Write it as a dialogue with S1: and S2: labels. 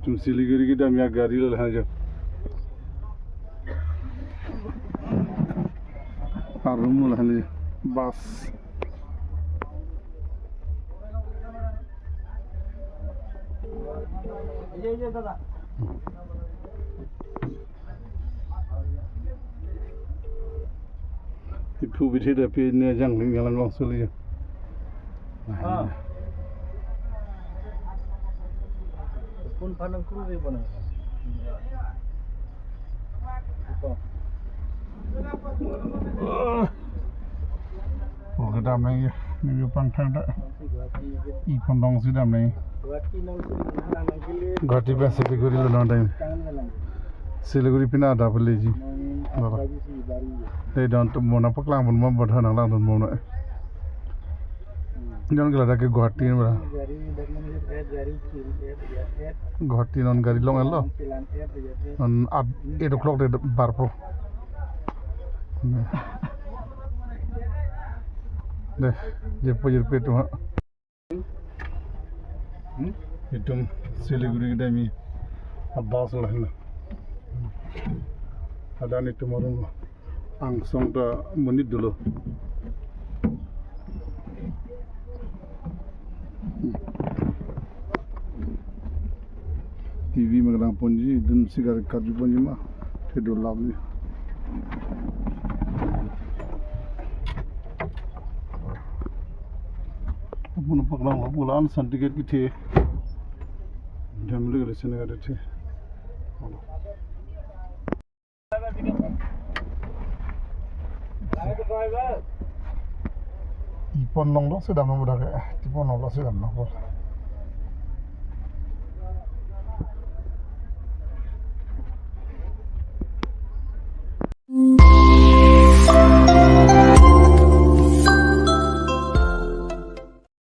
S1: तुम सिलीगुड़ी की टाइम यहाँ गाड़ी ले हाँ जो रूम ले हाँ बस ये दादा इफू बिठे दा पे ने जंगलिंग गलां गलां सोलियो हाँ कौन फानन क्रू रे बना Kita main ya, ni pangkang dah. Ipon dong sudah main. Gati pe Siliguri le long time. Siliguri pina ada boleh ji. They don't mona paklang pun mau berhan lang don mona. Jangan kelada ke Guwahati ni bera. Guwahati non gari long ello. On 8 o'clock de barpo. Deh, jeput tu ha. Itu Siliguri kita ni Abbas lah ni. Ada ni tu marum angsong ta menit dulu. TV mengenang ponji dan sigaret kaju ponji mah tidur lagi. Pun paglang pulaan santiket kita, jamlu kerja negara itu. Ipon long loh sudah memudahkan, ipon long loh sudah nak.